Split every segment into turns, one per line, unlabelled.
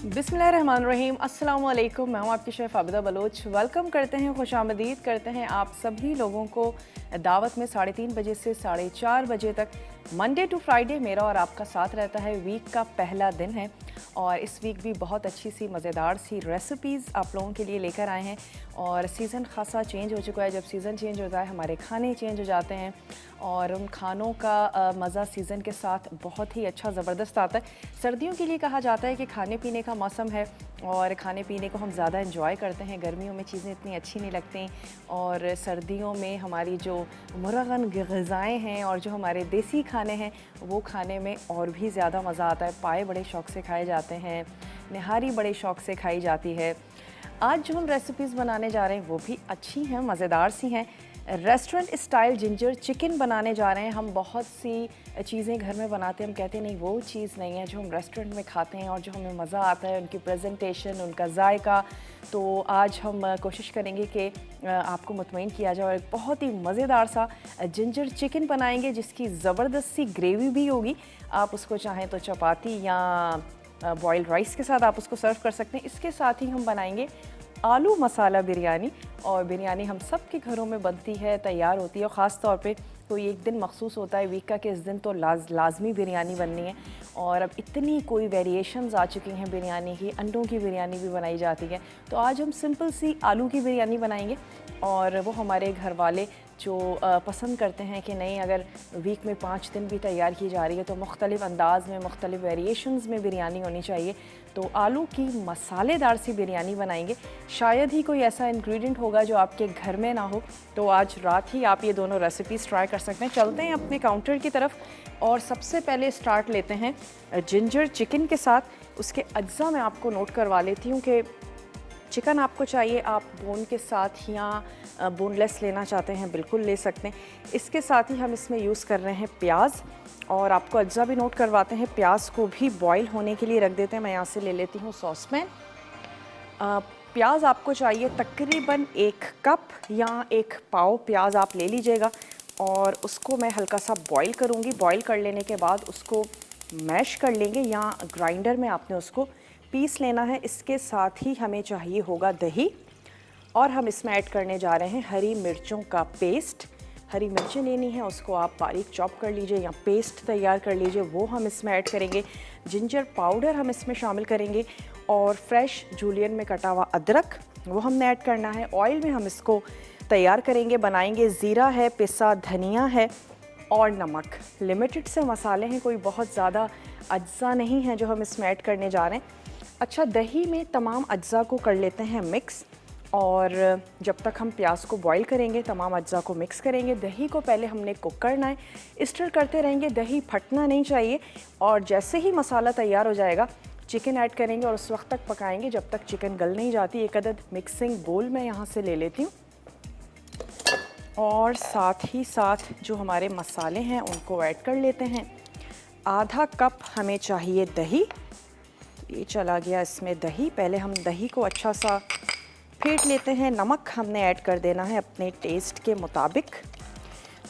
बिस्मिल्लाहिर्रहमानिर्रहीम, अस्सलाम वालेकुम। मैं हूँ आपकी शेफ़ आबिदा बलोच। वेलकम करते हैं, खुशामदीद करते हैं आप सभी लोगों को दावत में 3:30 बजे से 4:30 बजे तक मंडे टू फ्राइडे मेरा और आपका साथ रहता है। वीक का पहला दिन है और इस वीक भी बहुत अच्छी सी मज़ेदार सी रेसिपीज़ आप लोगों के लिए लेकर आए हैं। और सीज़न खासा चेंज हो चुका है। जब सीज़न चेंज होता है हमारे खाने चेंज हो जाते हैं और उन खानों का मज़ा सीज़न के साथ बहुत ही अच्छा ज़बरदस्त आता है। सर्दियों के लिए कहा जाता है कि खाने पीने का मौसम है और खाने पीने को हम ज़्यादा इंजॉय करते हैं। गर्मियों में चीज़ें इतनी अच्छी नहीं लगती और सर्दियों में हमारी जो मुरगन ग़िज़ाएँ हैं और जो हमारे देसी खाने हैं वो खाने में और भी ज़्यादा मज़ा आता है। पाए बड़े शौक़ से खाए जाते हैं, निहारी बड़े शौक़ से खाई जाती है। आज जो हम रेसिपीज़ बनाने जा रहे हैं वो भी अच्छी हैं, मज़ेदार सी हैं। रेस्टोरेंट स्टाइल जिंजर चिकन बनाने जा रहे हैं। हम बहुत सी चीज़ें घर में बनाते हैं, हम कहते हैं नहीं वो चीज़ नहीं है जो हम रेस्टोरेंट में खाते हैं और जो हमें मज़ा आता है, उनकी प्रेजेंटेशन, उनका जायका। तो आज हम कोशिश करेंगे कि आपको मुतमईन किया जाए और एक बहुत ही मज़ेदार सा जिंजर चिकन बनाएंगे जिसकी ज़बरदस्त सी ग्रेवी भी होगी। आप उसको चाहें तो चपाती या बॉइल्ड राइस के साथ आप उसको सर्व कर सकते हैं। इसके साथ ही हम बनाएंगे आलू मसाला बिरयानी। और बिरयानी हम सब के घरों में बनती है, तैयार होती है और ख़ास तौर पे कोई एक दिन मखसूस होता है वीक का कि इस दिन तो लाजमी बिरयानी बननी है। और अब इतनी कोई वेरिएशंस आ चुकी हैं बिरयानी की, अंडों की बिरयानी भी बनाई जाती है। तो आज हम सिंपल सी आलू की बिरयानी बनाएंगे और वो हमारे घर वाले जो पसंद करते हैं कि नहीं अगर वीक में 5 दिन भी तैयार की जा रही है तो मुख्तलिफ़ अंदाज़ में, मुख्तलिफ़ वेरिएशंस में बिरयानी होनी चाहिए। तो आलू की मसालेदार सी बिरयानी बनाएंगे। शायद ही कोई ऐसा इंग्रेडिएंट होगा जो आपके घर में ना हो। तो आज रात ही आप ये दोनों रेसिपीज़ ट्राई कर सकते हैं। चलते हैं अपने काउंटर की तरफ और सबसे पहले स्टार्ट लेते हैं जिंजर चिकन के साथ। उसके अज्जा मैं आपको नोट करवा लेती हूँ कि चिकन आपको चाहिए, आप बोन के साथ या बोनलेस लेना चाहते हैं बिल्कुल ले सकते हैं। इसके साथ ही हम इसमें यूज़ कर रहे हैं प्याज और आपको अज्जा भी नोट करवाते हैं। प्याज को भी बॉईल होने के लिए रख देते हैं। मैं यहाँ से ले लेती हूँ सॉस पैन। प्याज आपको चाहिए तकरीबन 1 कप या 1 पाव प्याज आप ले लीजिएगा और उसको मैं हल्का सा बॉईल करूँगी। बॉईल कर लेने के बाद उसको मैश कर लेंगे या ग्राइंडर में आपने उसको पीस लेना है। इसके साथ ही हमें चाहिए होगा दही और हम इसमें ऐड करने जा रहे हैं हरी मिर्चों का पेस्ट। हरी मिर्चें लेनी है, उसको आप बारीक चॉप कर लीजिए या पेस्ट तैयार कर लीजिए, वो हम इसमें ऐड करेंगे। जिंजर पाउडर हम इसमें शामिल करेंगे और फ्रेश जूलियन में कटा हुआ अदरक वो हमने ऐड करना है। ऑयल में हम इसको तैयार करेंगे, बनाएंगे। ज़ीरा है, पिसा धनिया है और नमक। लिमिटेड से मसाले हैं, कोई बहुत ज़्यादा अज्जा नहीं है जो हम इसमें ऐड करने जा रहे हैं। अच्छा, दही में तमाम अज्जा को कर लेते हैं मिक्स और जब तक हम प्याज को बॉईल करेंगे तमाम अज्जा को मिक्स करेंगे। दही को पहले हमने कुक करना है, स्टर करते रहेंगे, दही फटना नहीं चाहिए। और जैसे ही मसाला तैयार हो जाएगा चिकन ऐड करेंगे और उस वक्त तक पकाएंगे जब तक चिकन गल नहीं जाती। एक अदद मिक्सिंग बोल मैं यहाँ से ले लेती हूँ और साथ ही साथ जो हमारे मसाले हैं उनको ऐड कर लेते हैं। आधा कप हमें चाहिए दही, ये चला गया इसमें दही। पहले हम दही को अच्छा सा फेंट लेते हैं। नमक हमने ऐड कर देना है अपने टेस्ट के मुताबिक।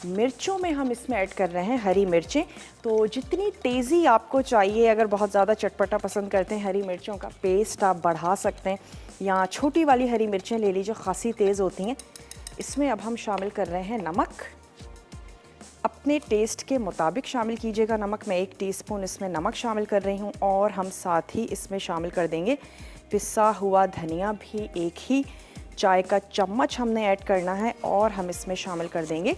मिर्चों में हम इसमें ऐड कर रहे हैं हरी मिर्चें। तो जितनी तेज़ी आपको चाहिए, अगर बहुत ज़्यादा चटपटा पसंद करते हैं हरी मिर्चों का पेस्ट आप बढ़ा सकते हैं या छोटी वाली हरी मिर्चें ले लीजिए, खासी तेज़ होती हैं। इसमें अब हम शामिल कर रहे हैं नमक। अपने टेस्ट के मुताबिक शामिल कीजिएगा नमक। मैं 1 टीस्पून इसमें नमक शामिल कर रही हूँ और हम साथ ही इसमें शामिल कर देंगे पिसा हुआ धनिया भी 1 ही चाय का चम्मच हमने ऐड करना है। और हम इसमें शामिल कर देंगे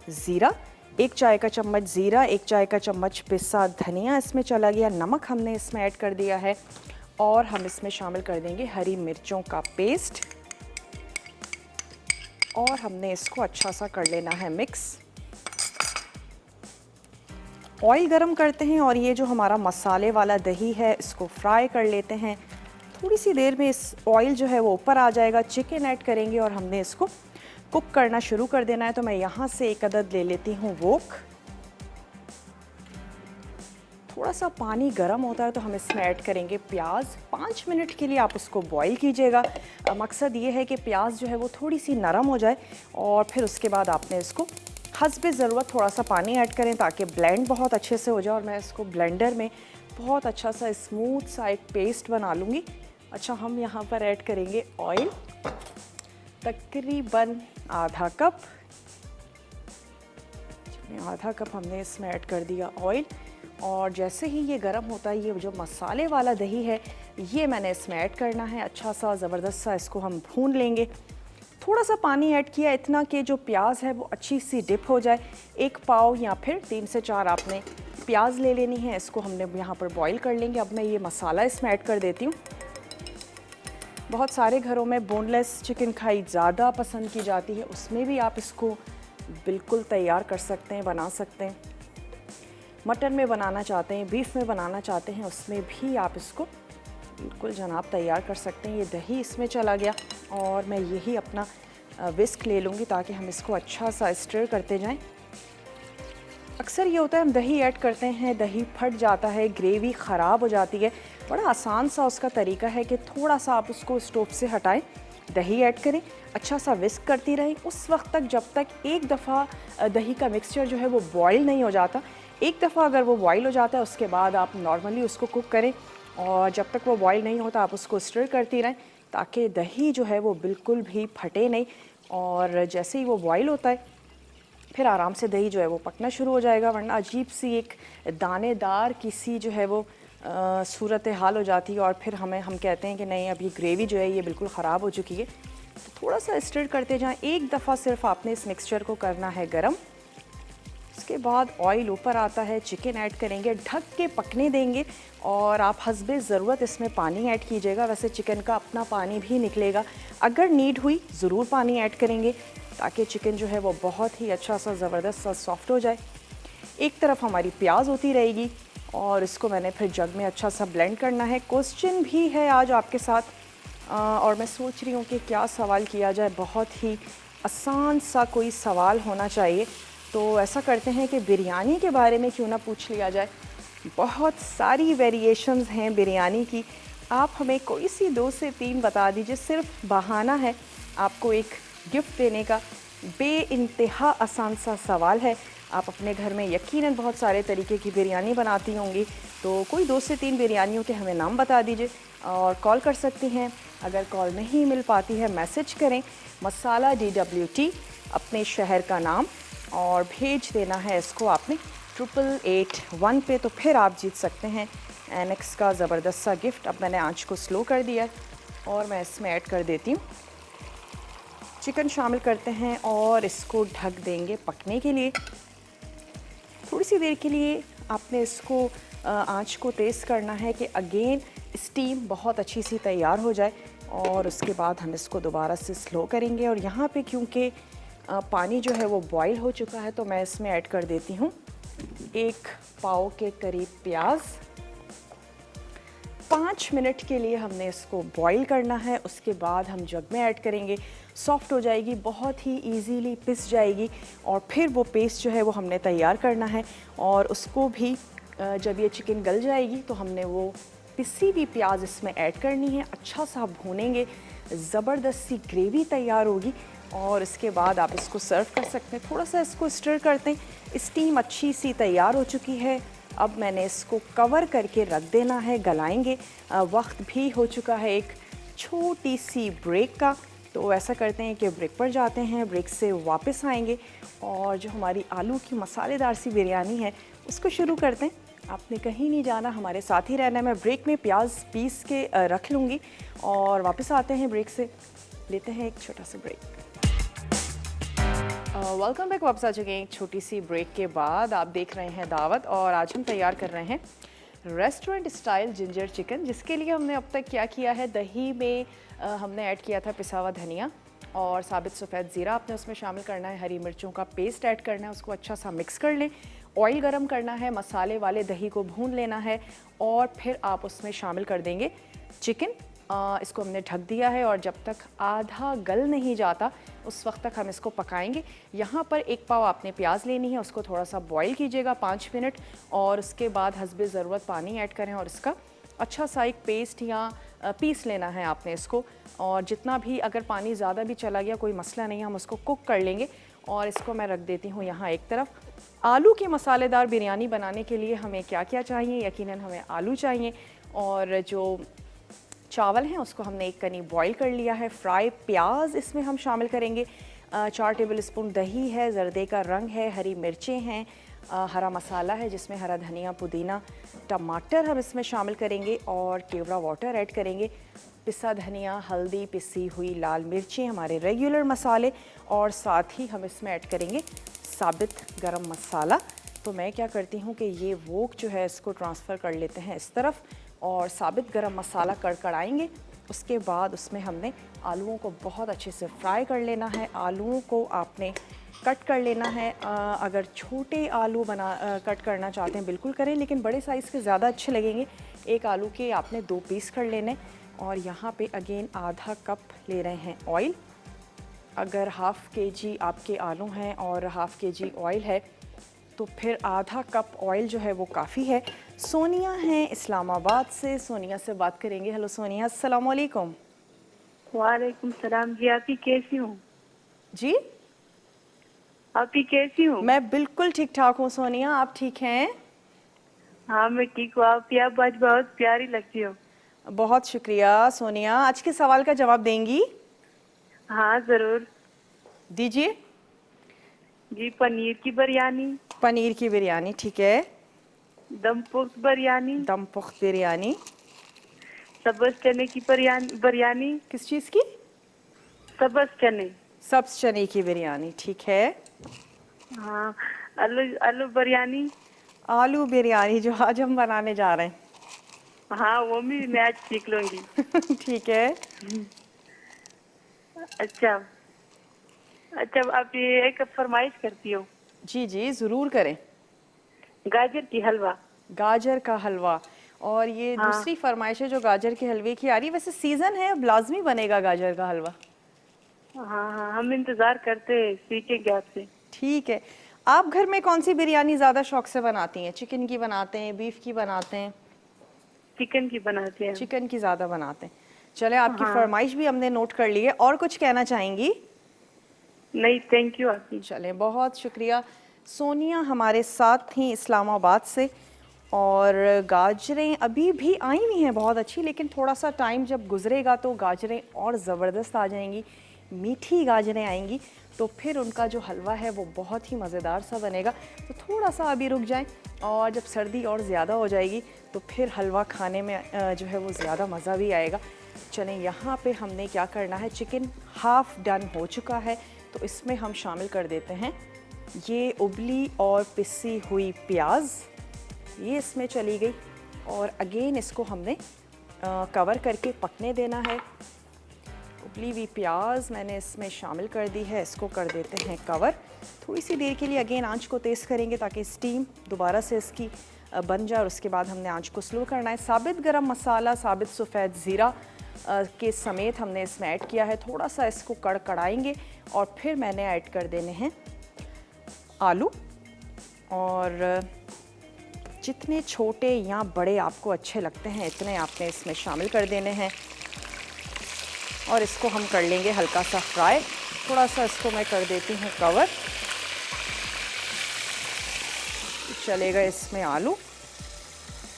ज़ीरा, 1 चाय का चम्मच ज़ीरा, 1 चाय का चम्मच पिसा धनिया इसमें चला गया। नमक हमने इसमें ऐड कर दिया है और हम इसमें शामिल कर देंगे हरी मिर्चों का पेस्ट और हमने इसको अच्छा सा कर लेना है मिक्स। ऑयल गरम करते हैं और ये जो हमारा मसाले वाला दही है इसको फ्राई कर लेते हैं। थोड़ी सी देर में इस ऑयल जो है वो ऊपर आ जाएगा। चिकन ऐड करेंगे और हमने इसको कुक करना शुरू कर देना है। तो मैं यहाँ से 1 अदद ले लेती हूँ वोक। थोड़ा सा पानी गर्म होता है तो हम इसमें ऐड करेंगे प्याज। 5 मिनट के लिए आप उसको बॉईल कीजिएगा। मकसद ये है कि प्याज जो है वो थोड़ी सी नरम हो जाए और फिर उसके बाद आपने इसको हस्बे ज़रूरत थोड़ा सा पानी ऐड करें ताकि ब्लेंड बहुत अच्छे से हो जाए। और मैं इसको ब्लेंडर में बहुत अच्छा सा स्मूथ सा एक पेस्ट बना लूँगी। अच्छा, हम यहाँ पर ऐड करेंगे ऑयल, तकरीबन आधा कप। आधा कप हमने इसमें ऐड कर दिया ऑयल, और जैसे ही ये गर्म होता है, ये जो मसाले वाला दही है ये मैंने इसमें ऐड करना है। अच्छा सा ज़बरदस्त सा इसको हम भून लेंगे। थोड़ा सा पानी ऐड किया इतना कि जो प्याज है वो अच्छी सी डिप हो जाए। एक पाव या फिर 3 से 4 आपने प्याज ले लेनी है, इसको हमने यहाँ पर बॉईल कर लेंगे। अब मैं ये मसाला इसमें ऐड कर देती हूँ। बहुत सारे घरों में बोनलेस चिकन खाई ज़्यादा पसंद की जाती है, उसमें भी आप इसको बिल्कुल तैयार कर सकते हैं, बना सकते हैं। मटन में बनाना चाहते हैं, बीफ में बनाना चाहते हैं, उसमें भी आप इसको बिल्कुल जनाब तैयार कर सकते हैं। ये दही इसमें चला गया, और मैं यही अपना विस्क ले लूँगी ताकि हम इसको अच्छा सा स्टर करते जाएं। अक्सर ये होता है हम दही ऐड करते हैं, दही फट जाता है, ग्रेवी ख़राब हो जाती है। बड़ा आसान सा उसका तरीका है कि थोड़ा सा आप उसको स्टोव से हटाएं, दही ऐड करें, अच्छा सा विस्क करती रहें उस वक्त तक जब तक एक दफ़ा दही का मिक्सचर जो है वो बॉयल नहीं हो जाता। एक दफ़ा अगर वो बॉयल हो जाता है उसके बाद आप नॉर्मली उसको कुक करें, और जब तक वो बॉयल नहीं होता आप उसको स्टर करती रहें ताकि दही जो है वो बिल्कुल भी फटे नहीं। और जैसे ही वो बॉयल होता है फिर आराम से दही जो है वो पकना शुरू हो जाएगा, वरना अजीब सी एक दानेदार किसी जो है वो सूरत हाल हो जाती है, और फिर हम कहते हैं कि नहीं, अब ये ग्रेवी जो है ये बिल्कुल ख़राब हो चुकी है। तो थोड़ा सा स्टर करते जाएं। एक दफ़ा सिर्फ आपने इस मिक्सचर को करना है गरम। उसके बाद ऑयल ऊपर आता है, चिकन ऐड करेंगे, ढक के पकने देंगे, और आप हस्बे ज़रूरत इसमें पानी ऐड कीजिएगा। वैसे चिकन का अपना पानी भी निकलेगा, अगर नीड हुई ज़रूर पानी ऐड करेंगे ताकि चिकन जो है वो बहुत ही अच्छा सा ज़बरदस्त सा सॉफ्ट हो जाए। एक तरफ हमारी प्याज होती रहेगी, और इसको मैंने फिर जग में अच्छा सा ब्लेंड करना है। क्वेश्चन भी है आज आपके साथ, और मैं सोच रही हूँ कि क्या सवाल किया जाए। बहुत ही आसान सा कोई सवाल होना चाहिए, तो ऐसा करते हैं कि बिरयानी के बारे में क्यों ना पूछ लिया जाए। बहुत सारी वेरिएशंस हैं बिरयानी की, आप हमें कोई सी 2 से 3 बता दीजिए। सिर्फ बहाना है आपको एक गिफ्ट देने का। बेइंतहा आसान सा सवाल है। आप अपने घर में यकीनन बहुत सारे तरीके की बिरयानी बनाती होंगी, तो कोई 2 से 3 बिरयानियों के हमें नाम बता दीजिए, और कॉल कर सकती हैं। अगर कॉल नहीं मिल पाती है मैसेज करें मसाला DWT अपने शहर का नाम, और भेज देना है इसको आपने 8881 पे, तो फिर आप जीत सकते हैं एनेक्स का ज़बरदस्त सा गिफ्ट। अब मैंने आंच को स्लो कर दिया, और मैं इसमें ऐड कर देती हूँ चिकन, शामिल करते हैं और इसको ढक देंगे पकने के लिए। थोड़ी सी देर के लिए आपने इसको आंच को तेज़ करना है कि अगेन स्टीम बहुत अच्छी सी तैयार हो जाए, और उसके बाद हम इसको दोबारा से स्लो करेंगे। और यहाँ पे क्योंकि पानी जो है वो बॉईल हो चुका है, तो मैं इसमें ऐड कर देती हूँ 1 पाव के करीब प्याज। 5 मिनट के लिए हमने इसको बॉईल करना है, उसके बाद हम जग में ऐड करेंगे। सॉफ्ट हो जाएगी, बहुत ही इजीली पिस जाएगी, और फिर वो पेस्ट जो है वो हमने तैयार करना है, और उसको भी जब ये चिकन गल जाएगी तो हमने वो पिसी हुई प्याज इसमें ऐड करनी है। अच्छा सा भूनेंगे, ज़बरदस्त सी ग्रेवी तैयार होगी, और इसके बाद आप इसको सर्व कर सकते हैं। थोड़ा सा इसको स्टर करते हैं। स्टीम अच्छी सी तैयार हो चुकी है। अब मैंने इसको कवर करके रख देना है, गलाएंगे। वक्त भी हो चुका है एक छोटी सी ब्रेक का, तो ऐसा करते हैं कि ब्रेक पर जाते हैं, ब्रेक से वापस आएंगे, और जो हमारी आलू की मसालेदार सी बिरयानी है उसको शुरू करते हैं। आपने कहीं नहीं जाना, हमारे साथ ही रहना है। मैं ब्रेक में प्याज पीस के रख लूँगी, और वापस आते हैं ब्रेक से, लेते हैं एक छोटा सा ब्रेक। Welcome back. वापस आ चुके हैं एक छोटी सी ब्रेक के बाद। आप देख रहे हैं दावत, और आज हम तैयार कर रहे हैं रेस्टोरेंट स्टाइल जिंजर चिकन, जिसके लिए हमने अब तक क्या किया है। दही में हमने ऐड किया था पिसा हुआ धनिया और साबित सफ़ेद ज़ीरा आपने उसमें शामिल करना है। हरी मिर्चों का पेस्ट ऐड करना है, उसको अच्छा सा मिक्स कर लें। ऑयल गरम करना है, मसाले वाले दही को भून लेना है, और फिर आप उसमें शामिल कर देंगे चिकन। इसको हमने ढक दिया है, और जब तक आधा गल नहीं जाता उस वक्त तक हम इसको पकाएंगे। यहाँ पर 1 पाव आपने प्याज लेनी है, उसको थोड़ा सा बॉईल कीजिएगा 5 मिनट, और उसके बाद हस्बे ज़रूरत पानी ऐड करें, और इसका अच्छा सा एक पेस्ट या पीस लेना है आपने इसको। और जितना भी अगर पानी ज़्यादा भी चला गया कोई मसला नहीं है, हम उसको कुक कर लेंगे। और इसको मैं रख देती हूँ यहाँ एक तरफ। आलू की मसालेदार बिरयानी बनाने के लिए हमें क्या क्या चाहिए? यकीनन हमें आलू चाहिए और जो चावल हैं उसको हमने एक कनी बॉईल कर लिया है। फ्राई प्याज इसमें हम शामिल करेंगे। 4 टेबल स्पून दही है, जर्दे का रंग है, हरी मिर्चें हैं, हरा मसाला है जिसमें हरा धनिया, पुदीना, टमाटर हम इसमें शामिल करेंगे और केवड़ा वाटर ऐड करेंगे। पिसा धनिया, हल्दी, पिसी हुई लाल मिर्चें, हमारे रेगुलर मसाले और साथ ही हम इसमें ऐड करेंगे साबित गरम मसाला। तो मैं क्या करती हूँ कि ये वोक जो है इसको ट्रांसफ़र कर लेते हैं इस तरफ और साबित गरम मसाला कड़कड़ाएंगे। उसके बाद उसमें हमने आलूओं को बहुत अच्छे से फ्राई कर लेना है। आलूओं को आपने कट कर लेना है। अगर छोटे आलू कट करना चाहते हैं बिल्कुल करें, लेकिन बड़े साइज़ के ज़्यादा अच्छे लगेंगे। एक आलू के आपने 2 पीस कर लेने और यहाँ पे अगेन आधा कप ले रहे हैं ऑयल। अगर हाफ़ केजी आपके आलू हैं और हाफ़ केजी ऑयल है तो फिर आधा कप ऑयल जो है वो काफ़ी है। सोनिया हैं इस्लामाबाद से, सोनिया से बात करेंगे। हेलो सोनिया, अस्सलाम वालेकुम।
वालेकुम सलाम जी, आपकी कैसी हूँ?
जी,
आपकी कैसी हूँ?
मैं बिल्कुल ठीक ठाक हूँ सोनिया, आप ठीक हैं?
हाँ मैं ठीक हूँ। आपकी आवाज़ बहुत प्यारी लगती हो।
बहुत शुक्रिया सोनिया। आज के सवाल का जवाब देंगी?
हाँ ज़रूर
दीजिए।
जी। पनीर की बिरयानी,
पनीर की बिरयानी, ठीक है।
दम पुख्त बिरयानी,
दम पुख्त बिरयानी।
सब्ज़ चने की बिरयानी,
किस चीज़ की?
सब्ज़ चने।
सब्ज़ चने की बिरयानी, ठीक है।
हाँ, आलू आलू बिरयानी।
आलू बिरयानी जो आज हम बनाने जा रहे
हाँ वो भी मैं आज सीख लूँगी।
हैं ठीक है।
अच्छा अच्छा, आप ये एक फरमाइश करती हो?
जी जी, ज़रूर करें।
गाजर की हलवा।
गाजर का हलवा। और ये
हाँ
दूसरी फरमाइश है जो गाजर के हलवे की आ रही है। वैसे सीज़न है, अब लाजमी बनेगा गाजर का हलवा।
हाँ हाँ, हम इंतज़ार करते हैं, सीखेंगे आपसे।
ठीक है। आप घर में कौन सी बिरयानी ज़्यादा शौक से बनाती हैं? चिकन की बनाते हैं, बीफ की बनाते हैं?
चिकन की बनाते हैं।
चिकन की ज़्यादा बनाते हैं। चले, आपकी
हाँ।
फरमाइश भी हमने नोट कर ली है। और कुछ कहना चाहेंगी?
नहीं, थैंक यू आपकी।
चलें, बहुत शुक्रिया। सोनिया हमारे साथ थी इस्लामाबाद से और गाजरें अभी भी आई हुई हैं बहुत अच्छी, लेकिन थोड़ा सा टाइम जब गुजरेगा तो गाजरें और ज़बरदस्त आ जाएंगी, मीठी गाजरें आएंगी, तो फिर उनका जो हलवा है वो बहुत ही मज़ेदार सा बनेगा। तो थोड़ा सा अभी रुक जाएं और जब सर्दी और ज़्यादा हो जाएगी तो फिर हलवा खाने में जो है वो ज़्यादा मज़ा भी आएगा। चलें, यहाँ पे हमने क्या करना है, चिकन हाफ़ डन हो चुका है तो इसमें हम शामिल कर देते हैं ये उबली और पिसी हुई प्याज। ये इसमें चली गई और अगेन इसको हमने कवर करके पकने देना है। उबली हुई प्याज मैंने इसमें शामिल कर दी है, इसको कर देते हैं कवर। थोड़ी सी देर के लिए अगेन आंच को तेज़ करेंगे ताकि स्टीम दोबारा से इसकी बन जाए और उसके बाद हमने आंच को स्लो करना है। साबित गरम मसाला, साबित सफ़ेद ज़ीरा के समेत हमने इसमें ऐड किया है। थोड़ा सा इसको कड़कड़ाएंगे और फिर मैंने ऐड कर देने हैं आलू, और जितने छोटे या बड़े आपको अच्छे लगते हैं इतने आपने इसमें शामिल कर देने हैं और इसको हम कर लेंगे हल्का सा फ्राई। थोड़ा सा इसको मैं कर देती हूँ कवर। चलेगा इसमें आलू,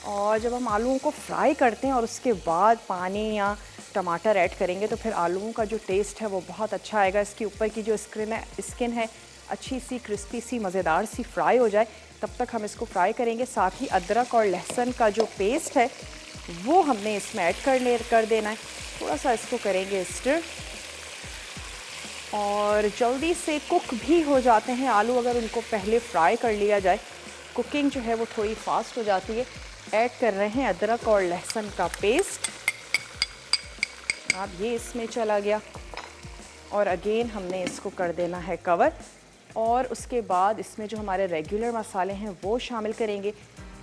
और जब हम आलूओं को फ्राई करते हैं और उसके बाद पानी या टमाटर ऐड करेंगे तो फिर आलूओं का जो टेस्ट है वो बहुत अच्छा आएगा। इसके ऊपर की जो स्किन है अच्छी सी क्रिस्पी सी मज़ेदार सी फ्राई हो जाए तब तक हम इसको फ्राई करेंगे। साथ ही अदरक और लहसुन का जो पेस्ट है वो हमने इसमें ऐड कर देना है। थोड़ा सा इसको करेंगे स्टिर और जल्दी से कुक भी हो जाते हैं आलू अगर उनको पहले फ्राई कर लिया जाए। कुकिंग जो है वो थोड़ी फास्ट हो जाती है। ऐड कर रहे हैं अदरक और लहसुन का पेस्ट। अब ये इसमें चला गया और अगेन हमने इसको कर देना है कवर और उसके बाद इसमें जो हमारे रेगुलर मसाले हैं वो शामिल करेंगे।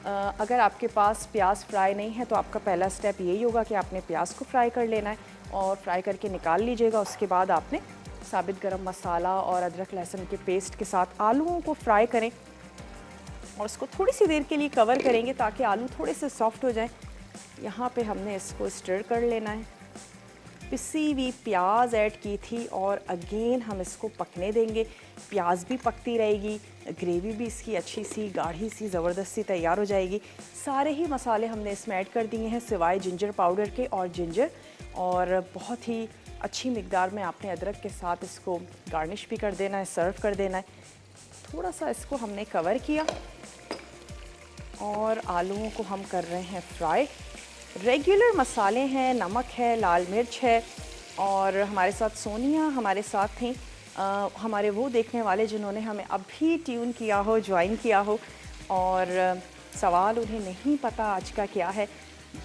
अगर आपके पास प्याज फ्राई नहीं है तो आपका पहला स्टेप यही होगा कि आपने प्याज को फ्राई कर लेना है और फ्राई करके निकाल लीजिएगा। उसके बाद आपने साबित गरम मसाला और अदरक लहसुन के पेस्ट के साथ आलूओं को फ्राई करें और उसको थोड़ी सी देर के लिए कवर करेंगे ताकि आलू थोड़े से सॉफ्ट हो जाएं। यहाँ पे हमने इसको स्टर कर लेना है। पिसी हुई प्याज ऐड की थी और अगेन हम इसको पकने देंगे। प्याज भी पकती रहेगी, ग्रेवी भी इसकी अच्छी सी गाढ़ी सी ज़बरदस्ती तैयार हो जाएगी। सारे ही मसाले हमने इसमें ऐड कर दिए हैं सिवाय जिंजर पाउडर के और जिंजर, और बहुत ही अच्छी मिकदार में आपने अदरक के साथ इसको गार्निश भी कर देना है, सर्व कर देना है। थोड़ा सा इसको हमने कवर किया और आलूओं को हम कर रहे हैं फ्राई। रेगुलर मसाले हैं, नमक है, लाल मिर्च है, और हमारे साथ सोनिया हमारे साथ थी, हमारे वो देखने वाले जिन्होंने हमें अभी ट्यून किया हो, ज्वाइन किया हो, और सवाल उन्हें नहीं पता आज का क्या है।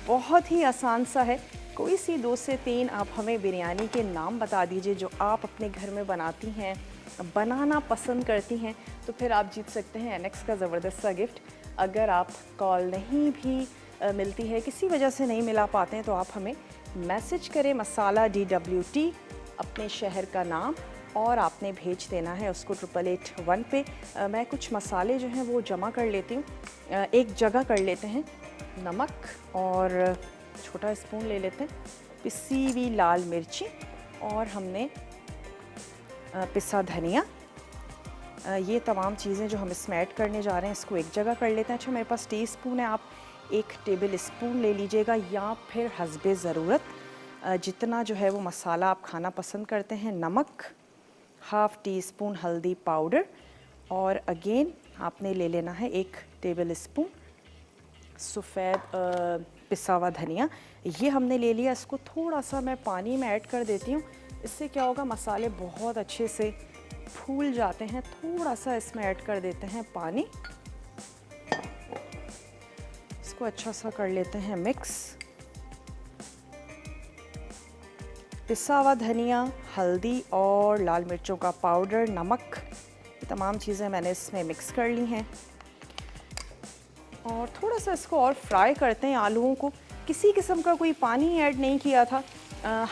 बहुत ही आसान सा है, कोई सी 2 से 3 आप हमें बिरयानी के नाम बता दीजिए जो आप अपने घर में बनाती हैं, बनाना पसंद करती हैं, तो फिर आप जीत सकते हैं एनेक्स का ज़बरदस्त सा गिफ्ट। अगर आप कॉल नहीं भी मिलती है, किसी वजह से नहीं मिला पाते हैं, तो आप हमें मैसेज करें मसाला DWT, अपने शहर का नाम, और आपने भेज देना है उसको 8881 पे। मैं कुछ मसाले जो हैं वो जमा कर लेती हूँ, एक जगह कर लेते हैं। नमक और छोटा स्पून ले लेते हैं, पिसी हुई लाल मिर्ची, और हमने पिसा धनिया। ये तमाम चीज़ें जो हम इसमें ऐड करने जा रहे हैं इसको एक जगह कर लेते हैं। अच्छा, मेरे पास टीस्पून है, आप 1 टेबल स्पून ले लीजिएगा, या फिर हस्बे ज़रूरत जितना जो है वो मसाला आप खाना पसंद करते हैं। नमक, हाफ़ टी स्पून हल्दी पाउडर, और अगेन आपने ले लेना है 1 टेबल स्पून सफ़ेद पिसा हुआ धनिया। ये हमने ले लिया। इसको थोड़ा सा मैं पानी में ऐड कर देती हूँ, इससे क्या होगा, मसाले बहुत अच्छे से फूल जाते हैं। थोड़ा सा इसमें ऐड कर देते हैं पानी, इसको अच्छा सा कर लेते हैं मिक्स। पिसा हुआ धनिया, हल्दी और लाल मिर्चों का पाउडर, नमक, ये तमाम चीज़ें मैंने इसमें मिक्स कर ली हैं, और थोड़ा सा इसको और फ्राई करते हैं आलूओं को। किसी किस्म का कोई पानी ऐड नहीं किया था,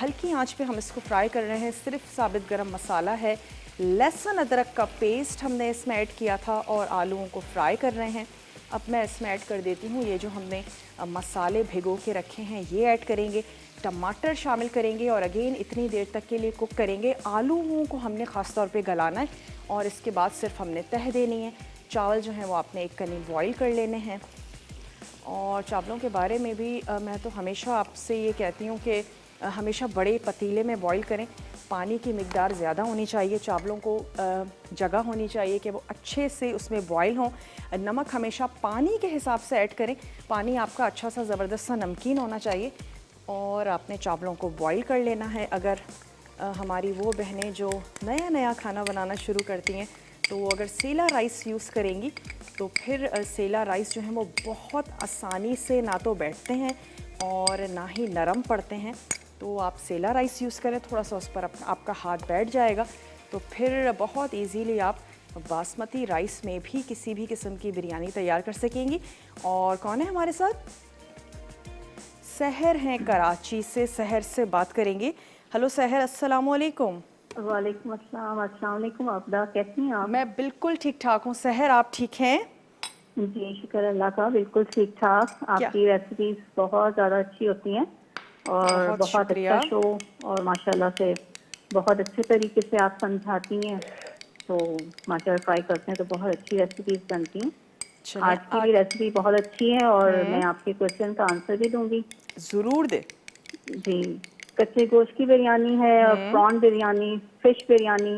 हल्की आंच पे हम इसको फ्राई कर रहे हैं। सिर्फ साबित गरम मसाला है, लहसुन अदरक का पेस्ट हमने इसमें ऐड किया था, और आलूओं को फ्राई कर रहे हैं। अब मैं इसमें ऐड कर देती हूँ ये जो हमने मसाले भिगो के रखे हैं, ये ऐड करेंगे, टमाटर शामिल करेंगे, और अगेन इतनी देर तक के लिए कुक करेंगे। आलूओं को हमने ख़ास तौर पे गलाना है, और इसके बाद सिर्फ हमने तह देनी है। चावल जो हैं वो आपने एक कनी बॉईल कर लेने हैं। और चावलों के बारे में भी मैं तो हमेशा आपसे ये कहती हूँ कि हमेशा बड़े पतीले में बॉईल करें। पानी की मिकदार ज़्यादा होनी चाहिए, चावलों को जगह होनी चाहिए कि वो अच्छे से उसमें बॉईल हों। नमक हमेशा पानी के हिसाब से ऐड करें, पानी आपका अच्छा सा ज़बरदस्त सा नमकीन होना चाहिए, और आपने चावलों को बॉईल कर लेना है। अगर हमारी वो बहनें जो नया नया खाना बनाना शुरू करती हैं, तो वो अगर सेला राइस यूज़ करेंगी, तो फिर सेला राइस जो है वो बहुत आसानी से ना तो बैठते हैं और ना ही नरम पड़ते हैं। तो आप सेला राइस यूज़ करें, थोड़ा सा उस पर आपका हाथ बैठ जाएगा, तो फिर बहुत इजीली आप बासमती राइस में भी किसी भी किस्म की बिरयानी तैयार कर सकेंगी। और कौन है हमारे साथ? सहर हैं कराची से, सहर से बात करेंगे। हेलो सहर, अस्सलाम वालेकुम।
वालेकुम अस्सलाम। अस्सलाम वालेकुम आपदा, कैसी हैं आप?
मैं बिल्कुल ठीक ठाक हूँ। सहर, आप ठीक हैं?
जी शुक्र अल्लाह का, बिल्कुल ठीक ठाक। आपकी रेसिपीज बहुत ज़्यादा अच्छी होती हैं, और बहुत अच्छा शो, और माशाल्लाह से बहुत अच्छे तरीके से आप समझाती हैं, तो माशाल्लाह ट्राई करते हैं तो बहुत अच्छी रेसिपीज बनती हैं। आज की भी रेसिपी बहुत अच्छी है, और मैं आपके क्वेश्चन का आंसर भी दूंगी।
ज़रूर दे।
जी, कच्चे गोश्त की बिरयानी है, और प्रॉन बिरयानी, फिश बिरयानी,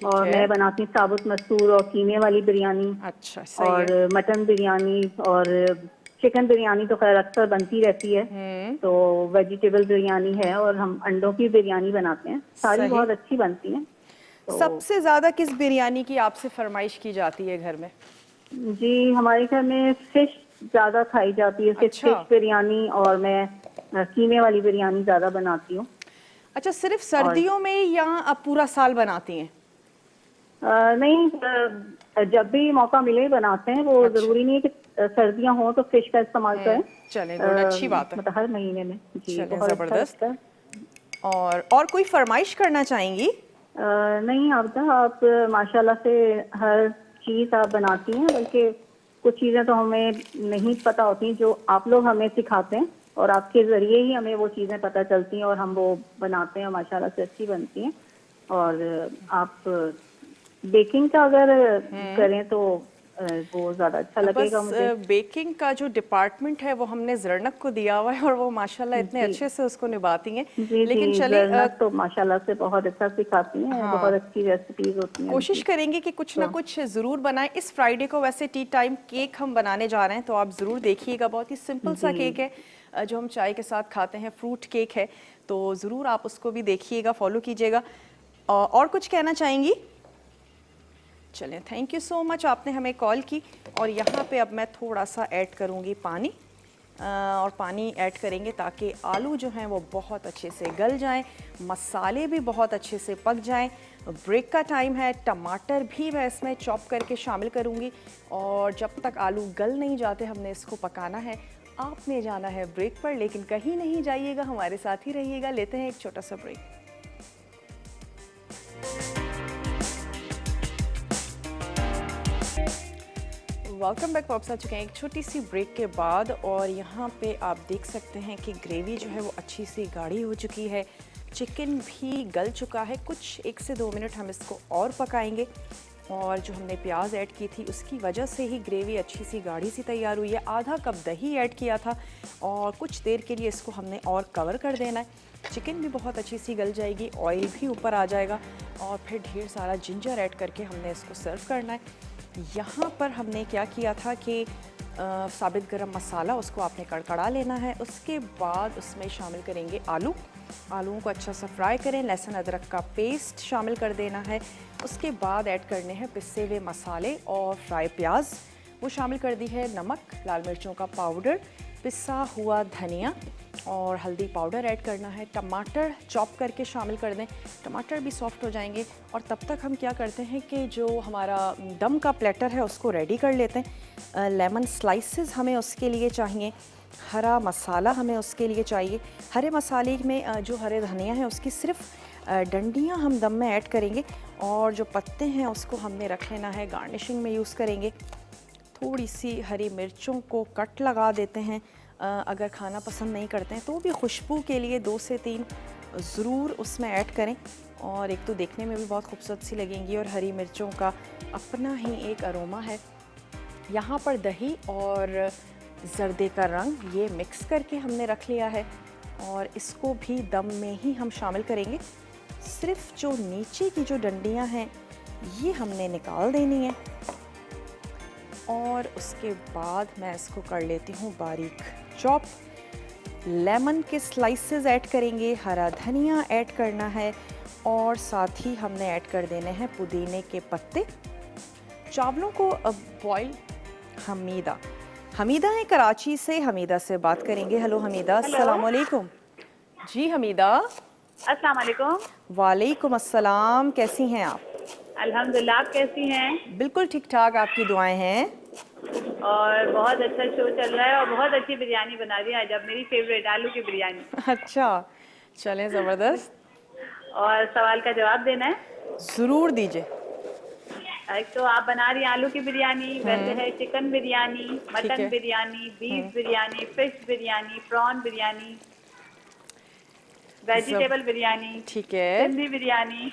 और मैं बनाती हूँ साबुत मसूर और कीमे वाली बिरयानी।
अच्छा, सही
और
है।
मटन बिरयानी और चिकन बिरयानी तो खैर अक्सर बनती रहती है, तो वेजिटेबल बिरयानी है, और हम अंडों की बिरयानी बनाते हैं, सारी बहुत अच्छी बनती हैं।
तो सबसे ज़्यादा किस बिरयानी की आपसे फरमाइश की जाती है घर में?
जी, हमारे घर में फिश ज़्यादा खाई जाती है, फिश बिरयानी, और मैं कीमे वाली बिरयानी ज़्यादा बनाती हूँ।
अच्छा, सिर्फ सर्दियों में या आप पूरा साल बनाती हैं?
नहीं, जब भी मौका मिले बनाते हैं। वो जरूरी नहीं है कि सर्दियां हो तो फिश का इस्तेमाल करें।
चलें, गुड, अच्छी बात है।
मतलब हर महीने में। जी, बहुत
ज़बरदस्त। और कोई फरमाइश करना चाहेंगी?
नहीं आपदा, आप माशाल्लाह से हर चीज़ आप बनाती हैं, बल्कि कुछ चीज़ें तो हमें नहीं पता होती जो आप लोग हमें सिखाते हैं, और आपके ज़रिए ही हमें वो चीज़ें पता चलती हैं और हम वो बनाते हैं, माशाल्लाह से अच्छी बनती हैं। और आप बेकिंग का अगर करें तो वो ज़्यादा अच्छा लगेगा मुझे।
बेकिंग का जो डिपार्टमेंट है वो हमने ज़रनक को दिया हुआ है और वो माशाल्लाह इतने
जी
अच्छे से उसको निभाती हैं।
जी
लेकिन
जी,
चले
ज़रनत तो माशाल्लाह से बहुत अच्छा सिखाती हैं, बहुत
हाँ,
अच्छी रेसिपीज होती हैं
कोशिश
उनकी।
करेंगे कि कुछ ना
तो
कुछ ज़रूर बनाएं। इस फ्राइडे को वैसे टी टाइम केक हम बनाने जा रहे हैं, तो आप ज़रूर देखिएगा। बहुत ही सिंपल सा
जी
केक है जो हम चाय के साथ खाते हैं, फ्रूट केक है। तो ज़रूर आप उसको भी देखिएगा, फॉलो कीजिएगा। और कुछ कहना चाहेंगी? चलें, थैंक यू सो मच, आपने हमें कॉल की। और यहाँ पे अब मैं थोड़ा सा ऐड करूँगी पानी, और पानी ऐड करेंगे ताकि आलू जो हैं वो बहुत अच्छे से गल जाएं, मसाले भी बहुत अच्छे से पक जाएं। ब्रेक का टाइम है, टमाटर भी मैं इसमें चॉप करके शामिल करूँगी। और जब तक आलू गल नहीं जाते हमने इसको पकाना है। आपने जाना है ब्रेक पर, लेकिन कहीं नहीं जाइएगा, हमारे साथ ही रहिएगा। लेते हैं एक छोटा सा ब्रेक। Welcome back. वापस आ चुके हैं एक छोटी सी ब्रेक के बाद। और यहाँ पे आप देख सकते हैं कि ग्रेवी जो है वो अच्छी सी गाढ़ी हो चुकी है, चिकन भी गल चुका है। कुछ 1 से 2 मिनट हम इसको और पकाएंगे। और जो हमने प्याज ऐड की थी उसकी वजह से ही ग्रेवी अच्छी सी गाढ़ी सी तैयार हुई है। आधा कप दही ऐड किया था और कुछ देर के लिए इसको हमने और कवर कर देना है। चिकन भी बहुत अच्छी सी गल जाएगी, ऑयल भी ऊपर आ जाएगा। और फिर ढेर सारा जिंजर ऐड करके हमने इसको सर्व करना है। यहाँ पर हमने क्या किया था कि साबित गरम मसाला, उसको आपने कड़कड़ा लेना है। उसके बाद उसमें शामिल करेंगे आलूओं को अच्छा सा फ्राई करें। लहसुन अदरक का पेस्ट शामिल कर देना है। उसके बाद ऐड करने हैं पिसे हुए मसाले और फ्राई प्याज, वो शामिल कर दी है। नमक, लाल मिर्चों का पाउडर, पिसा हुआ धनिया और हल्दी पाउडर ऐड करना है। टमाटर चॉप करके शामिल कर दें, टमाटर भी सॉफ्ट हो जाएंगे। और तब तक हम क्या करते हैं कि जो हमारा दम का प्लेटर है उसको रेडी कर लेते हैं। लेमन स्लाइसेस हमें उसके लिए चाहिए, हरा मसाला हमें उसके लिए चाहिए। हरे मसाले में जो हरे धनिया है उसकी सिर्फ डंडियाँ हम दम में ऐड करेंगे और जो पत्ते हैं उसको हमने रख लेना है, गार्निशिंग में यूज़ करेंगे। थोड़ी सी हरी मिर्चों को कट लगा देते हैं। अगर खाना पसंद नहीं करते हैं तो भी खुशबू के लिए 2 से 3 ज़रूर उसमें ऐड करें। और एक तो देखने में भी बहुत खूबसूरत सी लगेंगी और हरी मिर्चों का अपना ही एक अरोमा है। यहाँ पर दही और जर्दे का रंग ये मिक्स करके हमने रख लिया है और इसको भी दम में ही हम शामिल करेंगे। सिर्फ जो नीचे की जो डंडियाँ हैं ये हमने निकाल देनी है। और उसके बाद मैं इसको कर लेती हूँ बारीक चॉप। लेमन के स्लाइसेस ऐड करेंगे, हरा धनिया ऐड करना है और साथ ही हमने ऐड कर देने हैं पुदीने के पत्ते। चावलों को बॉईल हमीदा है कराची से, हमीदा से बात करेंगे। हेलो हमीदा, अस्सलाम वालेकुम। जी हमीदा।
अस्सलाम वालेकुम।
वालेकुम अस्सलाम, कैसी हैं आप?
अल्हम्दुलिल्लाह, आप कैसी हैं?
बिल्कुल ठीक ठाक, आपकी दुआएं हैं।
और बहुत अच्छा शो चल रहा है और बहुत अच्छी बिरयानी बना रही है आज आप, मेरी फेवरेट आलू की बिरयानी।
अच्छा, चलें, ज़बरदस्त।
और सवाल का जवाब देना है?
ज़रूर दीजिए।
एक तो आप बना रही हैं आलू की बिरयानी, वैसे है चिकन बिरयानी,
ठीक
मटन
है।
Biryani, beef biryani, fish biryani, prawn biryani, vegetable biryani,
ठीक है।
सिंधी बिरयानी।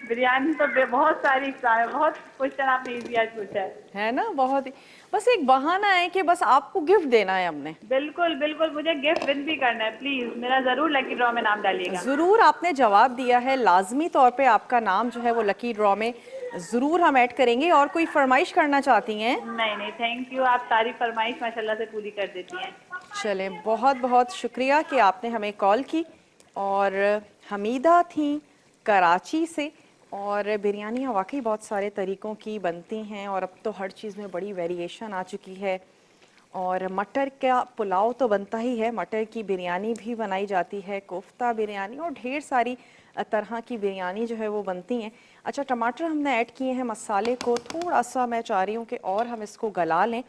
बिरयानी तो बहुत सारी इक़्साम है। बहुत क्वेश्चन आपने इजी आज पूछा
है ना, बहुत ही। बस एक बहाना है कि बस आपको गिफ्ट देना है हमने।
बिल्कुल बिल्कुल, मुझे गिफ्ट विन भी करना है। प्लीज मेरा जरूर लकी ड्रॉ में नाम डालिएगा।
ज़रूर, आपने जवाब दिया है, लाजमी तौर पे आपका नाम जो है वो लकी ड्रॉ में ज़रूर हम ऐड करेंगे। और कोई फरमाइश करना चाहती हैं?
नहीं नहीं, थैंक यू, आप सारी फरमाइश माशाल्लाह से पूरी कर देती हैं।
चलें, बहुत बहुत शुक्रिया कि आपने हमें कॉल की। और हमीदा थी कराची से। और बिरयानियाँ वाकई बहुत सारे तरीक़ों की बनती हैं और अब तो हर चीज़ में बड़ी वेरिएशन आ चुकी है। और मटर का पुलाव तो बनता ही है, मटर की बिरयानी भी बनाई जाती है, कोफ्ता बिरयानी और ढेर सारी तरह की बिरयानी जो है वो बनती हैं। अच्छा, टमाटर हमने ऐड किए हैं, मसाले को थोड़ा सा मैं चाह रही हूँ कि और हम इसको गला लें।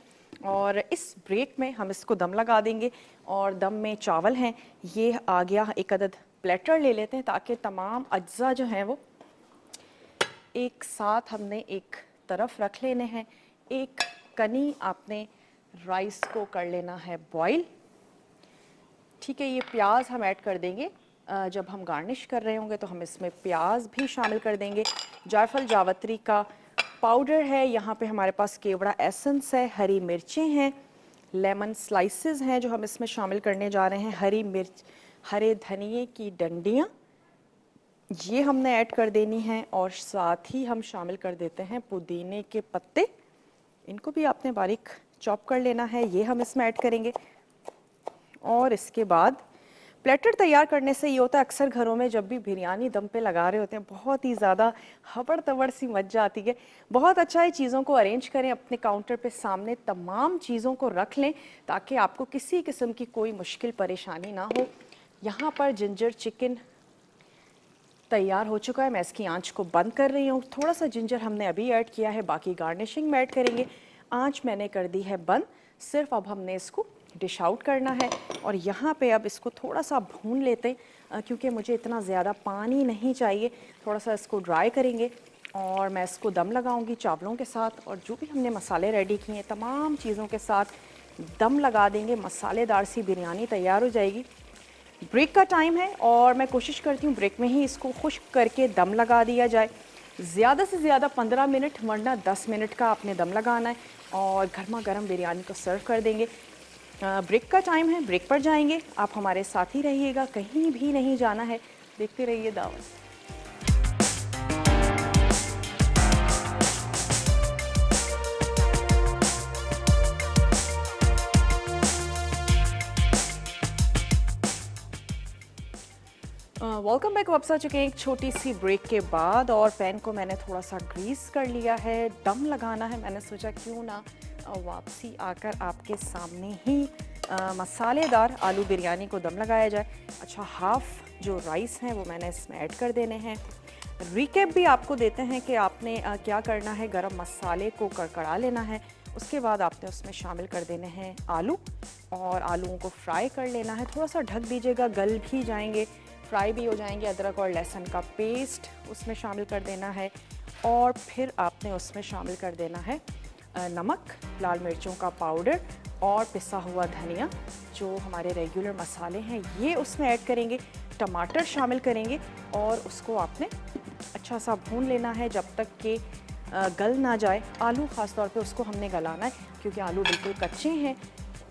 और इस ब्रेक में हम इसको दम लगा देंगे। और दम में चावल हैं, ये आ गया। एक अदद प्लेटर ले लेते हैं ताकि तमाम अज्जा जो हैं वो एक साथ हमने एक तरफ रख लेने हैं। एक कनी आपने राइस को कर लेना है बॉईल। ठीक है, ये प्याज हम ऐड कर देंगे जब हम गार्निश कर रहे होंगे, तो हम इसमें प्याज भी शामिल कर देंगे। जायफल जावित्री का पाउडर है, यहाँ पे हमारे पास केवड़ा एसेंस है, हरी मिर्चें हैं, लेमन स्लाइसेस हैं जो हम इसमें शामिल करने जा रहे हैं, हरी मिर्च, हरे धनिए की डंडियाँ ये हमने ऐड कर देनी है, और साथ ही हम शामिल कर देते हैं पुदीने के पत्ते, इनको भी आपने बारीक चॉप कर लेना है, ये हम इसमें ऐड करेंगे। और इसके बाद प्लेटर तैयार करने से ये होता है, अक्सर घरों में जब भी बिरयानी दम पे लगा रहे होते हैं बहुत ही ज़्यादा हबड़ तबड़ सी मच जाती है। बहुत अच्छा है, चीज़ों को अरेंज करें अपने काउंटर पे, सामने तमाम चीज़ों को रख लें ताकि आपको किसी किस्म की कोई मुश्किल परेशानी ना हो। यहाँ पर जिंजर चिकन तैयार हो चुका है, मैं इसकी आंच को बंद कर रही हूँ। थोड़ा सा जिंजर हमने अभी ऐड किया है, बाकी गार्निशिंग में ऐड करेंगे। आंच मैंने कर दी है बंद, सिर्फ अब हमने इसको डिश आउट करना है। और यहाँ पे अब इसको थोड़ा सा भून लेते हैं क्योंकि मुझे इतना ज़्यादा पानी नहीं चाहिए, थोड़ा सा इसको ड्राई करेंगे और मैं इसको दम लगाऊंगी चावलों के साथ। और जो भी हमने मसाले रेडी किए हैं तमाम चीज़ों के साथ दम लगा देंगे, मसालेदार सी बिरयानी तैयार हो जाएगी। ब्रेक का टाइम है और मैं कोशिश करती हूँ ब्रेक में ही इसको खुश्क करके दम लगा दिया जाए। ज़्यादा से ज़्यादा 15 मिनट वरना 10 मिनट का आपने दम लगाना है और गर्मा गर्म बिरयानी को सर्व कर देंगे। ब्रेक का टाइम है, ब्रेक पर जाएंगे, आप हमारे साथ ही रहिएगा, कहीं भी नहीं जाना है, देखते रहिए दावत। Welcome back. वापस आ चुके हैं एक छोटी सी ब्रेक के बाद और पैन को मैंने थोड़ा सा ग्रीस कर लिया है, दम लगाना है। मैंने सोचा क्यों ना वापसी आकर आपके सामने ही मसालेदार आलू बिरयानी को दम लगाया जाए। अच्छा, हाफ जो राइस हैं वो मैंने इसमें ऐड कर देने हैं। रिकेप भी आपको देते हैं कि आपने क्या करना है। गरम मसाले को कड़कड़ा लेना है, उसके बाद आपने उसमें शामिल कर देने हैं आलू और आलूओं को फ्राई कर लेना है। थोड़ा सा ढक दीजिएगा, गल भी जाएंगे, फ्राई भी हो जाएंगे। अदरक और लहसुन का पेस्ट उसमें शामिल कर देना है और फिर आपने उसमें शामिल कर देना है नमक, लाल मिर्चों का पाउडर और पिसा हुआ धनिया, जो हमारे रेगुलर मसाले हैं ये उसमें ऐड करेंगे। टमाटर शामिल करेंगे और उसको आपने अच्छा सा भून लेना है जब तक कि गल ना जाए। आलू ख़ास तौर पे उसको हमने गलाना है क्योंकि आलू बिल्कुल कच्चे हैं।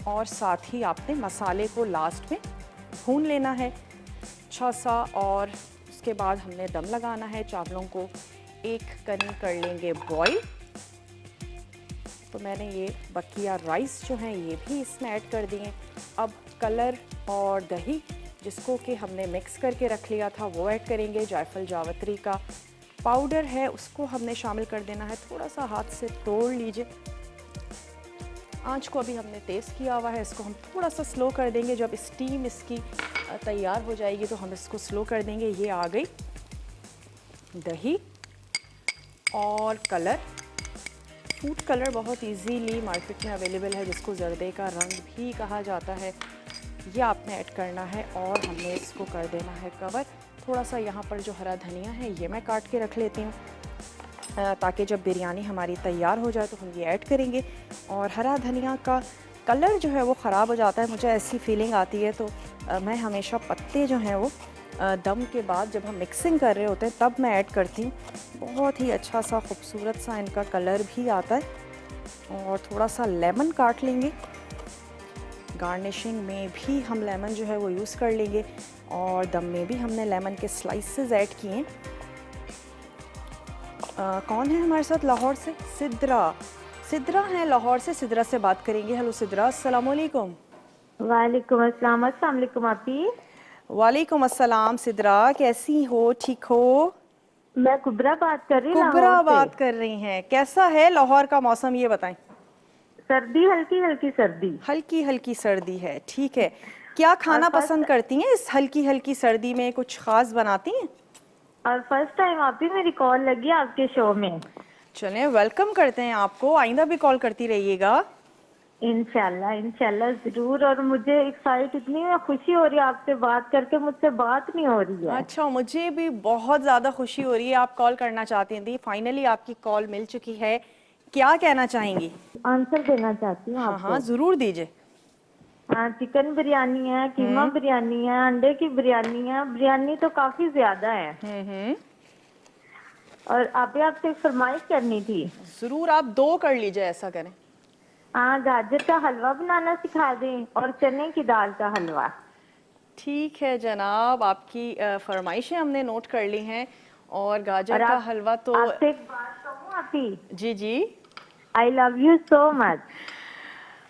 और साथ ही आपने मसाले को लास्ट में भून लेना है अच्छा सा। और उसके बाद हमने दम लगाना है। चावलों को एक कनी कर लेंगे बॉईल। तो मैंने ये बकिया राइस जो हैं ये भी इसमें ऐड कर दिए। अब कलर और दही जिसको कि हमने मिक्स करके रख लिया था वो ऐड करेंगे। जायफल जावित्री का पाउडर है उसको हमने शामिल कर देना है। थोड़ा सा हाथ से तोड़ लीजिए। आंच को अभी हमने तेज़ किया हुआ है, इसको हम थोड़ा सा स्लो कर देंगे। जब स्टीम इसकी तैयार हो जाएगी तो हम इसको स्लो कर देंगे। ये आ गई दही और कलर। फूड कलर बहुत इजीली मार्केट में अवेलेबल है जिसको जर्दे का रंग भी कहा जाता है। ये आपने ऐड करना है और हमने इसको कर देना है कवर। थोड़ा सा यहाँ पर जो हरा धनिया है ये मैं काट के रख लेती हूँ ताकि जब बिरयानी हमारी तैयार हो जाए तो हम ये ऐड करेंगे। और हरा धनिया का कलर जो है वो ख़राब हो जाता है, मुझे ऐसी फीलिंग आती है, तो मैं हमेशा पत्ते जो हैं वो दम के बाद जब हम मिक्सिंग कर रहे होते हैं तब मैं ऐड करती हूँ। बहुत ही अच्छा सा खूबसूरत सा इनका कलर भी आता है। और थोड़ा सा लेमन काट लेंगे, गार्निशिंग में भी हम लेमन जो है वो यूज़ कर लेंगे और दम में भी हमने लेमन के स्लाइसेस ऐड किए हैं। कौन है हमारे साथ लाहौर से? सिद्रा हैं लाहौर से। सिद्रा से बात करेंगे। हेलो सिद्रा, अस्सलाम वालेकुम।
वालेकुम अस्सलाम। अस्सलाम वालेकुम आपी।
वालेकुम अस्सलाम। सिद्रा कैसी हो, ठीक हो?
मैं कुबरा बात कर रही हूँ।
कुबरा बात कर रही हैं। कैसा है लाहौर का मौसम ये बताएं।
सर्दी, हल्की हल्की सर्दी।
हल्की हल्की सर्दी है, ठीक है। क्या खाना पसंद करती हैं इस हल्की हल्की सर्दी में? कुछ खास बनाती हैं?
और फर्स्ट टाइम आप भी मेरी कॉल लगी आपके शो में।
चलें, वेलकम करते हैं आपको, आइंदा भी कॉल करती रहिएगा।
इंशाल्लाह इंशाल्लाह जरूर। और मुझे एक्साइट इतनी खुशी हो रही है आपसे बात करके, मुझसे बात नहीं हो रही है।
अच्छा, मुझे भी बहुत ज़्यादा खुशी हो रही है। आप कॉल करना चाहती थी, फाइनली आपकी कॉल मिल चुकी है। क्या कहना चाहेंगी?
आंसर देना चाहती हूँ।
हाँ हाँ, ज़रूर दीजिए।
चिकन बिरयानी है, कीमा बिरयानी है, अंडे की बिरयानी है। बिरयानी तो काफी ज्यादा है। और आपसे फरमाइश करनी थी।
जरूर, आप 2 कर लीजिए, ऐसा करें।
गाजर का हलवा बनाना सिखा दें और चने की दाल का हलवा।
ठीक है जनाब, आपकी फरमाइशें हमने नोट कर ली हैं। और गाजर का हलवा तो
आपसे एक बात कहूँ आपी?
जी जी।
I love you so much.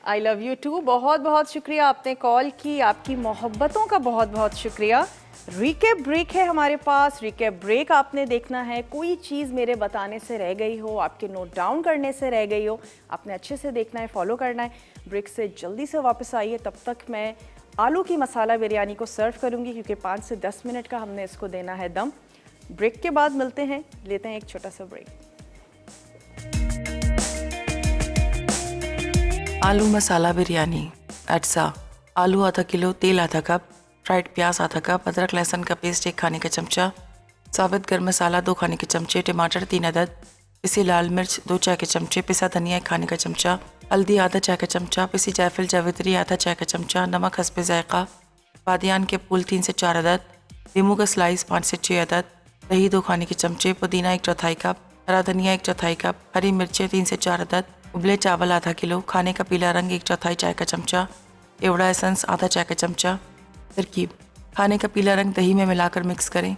I love you too. बहुत बहुत शुक्रिया आपने कॉल की, आपकी मोहब्बतों का बहुत बहुत शुक्रिया। रिकैप ब्रेक है हमारे पास। रिकैप ब्रेक आपने देखना है। कोई चीज़ मेरे बताने से रह गई हो, आपके नोट डाउन करने से रह गई हो, आपने अच्छे से देखना है, फॉलो करना है। ब्रेक से जल्दी से वापस आइए। तब तक मैं आलू की मसाला बिरयानी को सर्व करूंगी, क्योंकि 5 से 10 मिनट का हमने इसको देना है दम। ब्रेक के बाद मिलते हैं, लेते हैं एक छोटा सा ब्रेक।
आलू मसाला बिरयानी। अज्जा: आलू आधा किलो, तेल आधा कप, फ्राइड प्याज आधा कप, अदरक लहसुन का पेस्ट 1 खाने का चमचा, साबित गर्म मसाला 2 खाने के चमचे, टमाटर 3 अदद, पिसी लाल मिर्च 2 चाय के चमचे, पिसा धनिया 1 खाने का चमचा, हल्दी आधा चाय का चमचा, पिसी जायफल जावित्री आधा चाय का चमचा, नमक हस्बे जायका, बादियान के फूल 3 से 4 अदद, नींबू का स्लाइस 5 से 6 अदद, दही 2 खाने के चमचे, पुदीना 1/4 कप, हरा धनिया 1/4 कप, हरी मिर्चें 3 से 4 अदद, उबले चावल आधा किलो, खाने का पीला रंग 1/4 चाय का चमचा, एवड़ा एसेंस आधा चाय का चमचा। तरकीब: खाने का पीला रंग दही में मिलाकर मिक्स करें।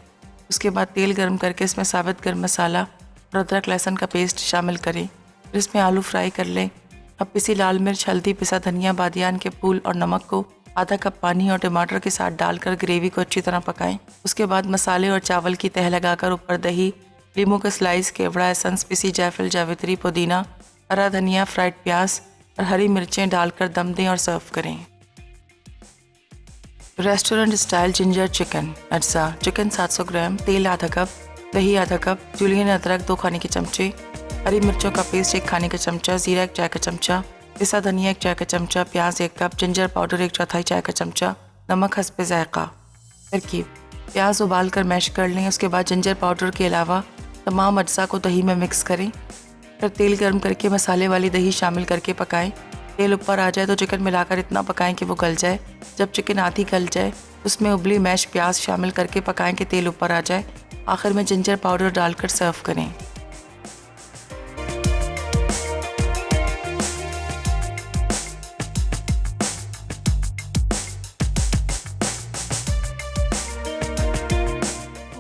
उसके बाद तेल गर्म करके इसमें साबित गर्म मसाला और अदरक लहसुन का पेस्ट शामिल करें। फिर इसमें आलू फ्राई कर लें। अब पिसी लाल मिर्च, हल्दी, पिसा धनिया, बादियान के फूल और नमक को आधा कप पानी और टमाटर के साथ डालकर ग्रेवी को अच्छी तरह पकाएं। उसके बाद मसाले और चावल की तह लगाकर ऊपर दही, नींबू का स्लाइस, केवड़ा एसेंस, पिसी जायफल जावित्री, पुदीना, हरा धनिया, फ्राइड प्याज और हरी मिर्चें डालकर दम दें और सर्व करें। Restaurant style ginger chicken. अज्जा: चिकन 700 ग्राम, तेल आधा कप, दही आधा कप, जुलियन अदरक 2 खाने के चमचे, हरी मिर्चों का पेस्ट 1 खाने का चमचा, जीरा 1 चाय का चमचा, पिसा धनिया 1 चाय का चमचा, प्याज 1 कप, जिंजर पाउडर 1/4 चाय का चमचा, नमक हस्बे जायका। तरकीब: प्याज उबाल कर मैश कर लें। उसके बाद जिंजर पाउडर के अलावा तमाम अज्जा को दही में मिक्स करें। फिर तेल गर्म करके मसाले वाली दही शामिल करके पकाएं। तेल ऊपर आ जाए तो चिकन मिलाकर इतना पकाएं कि वो गल जाए। जब चिकन आधी गल जाए उसमें उबली मैश प्याज शामिल करके पकाएं कि तेल ऊपर आ जाए। आखिर में जिंजर पाउडर डालकर सर्व करें।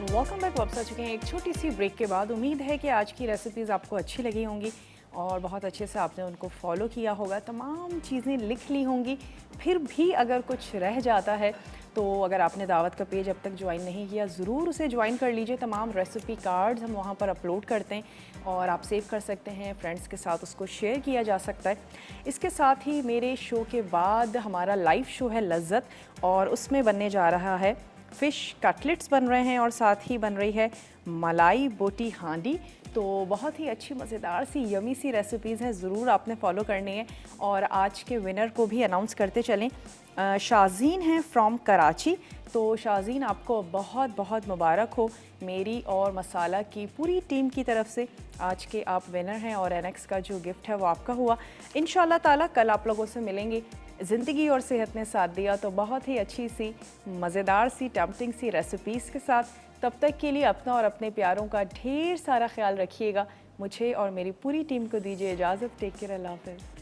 Welcome back. वापस आ चुके हैं एक छोटी सी ब्रेक के बाद। उम्मीद है कि आज की रेसिपीज़ आपको अच्छी लगी होंगी और बहुत अच्छे से आपने उनको फॉलो किया होगा, तमाम चीज़ें लिख ली होंगी। फिर भी अगर कुछ रह जाता है तो अगर आपने दावत का पेज अब तक ज्वाइन नहीं किया, ज़रूर उसे ज्वाइन कर लीजिए। तमाम रेसिपी कार्ड्स हम वहाँ पर अपलोड करते हैं और आप सेव कर सकते हैं, फ्रेंड्स के साथ उसको शेयर किया जा सकता है। इसके साथ ही मेरे शो के बाद हमारा लाइव शो है लज्जत, और उसमें बनने जा रहा है फ़िश कटलेट्स बन रहे हैं और साथ ही बन रही है मलाई बोटी हांडी। तो बहुत ही अच्छी मज़ेदार सी यमी सी रेसिपीज़ हैं, ज़रूर आपने फॉलो करनी है। और आज के विनर को भी अनाउंस करते चलें। शाज़ीन हैं फ्रॉम कराची। तो शाज़ीन, आपको बहुत बहुत मुबारक हो मेरी और मसाला की पूरी टीम की तरफ से। आज के आप विनर हैं और एनएक्स का जो गिफ्ट है वो आपका हुआ। इंशाल्लाह ताला कल आप लोगों से मिलेंगे। ज़िंदगी और सेहत ने साथ दिया तो बहुत ही अच्छी सी मज़ेदार सी टेम्पटिंग सी रेसिपीज़ के साथ। तब तक के लिए अपना और अपने प्यारों का ढेर सारा ख्याल रखिएगा। मुझे और मेरी पूरी टीम को दीजिए इजाज़त। टेक केयर, अल्लाह हाफ़िज़।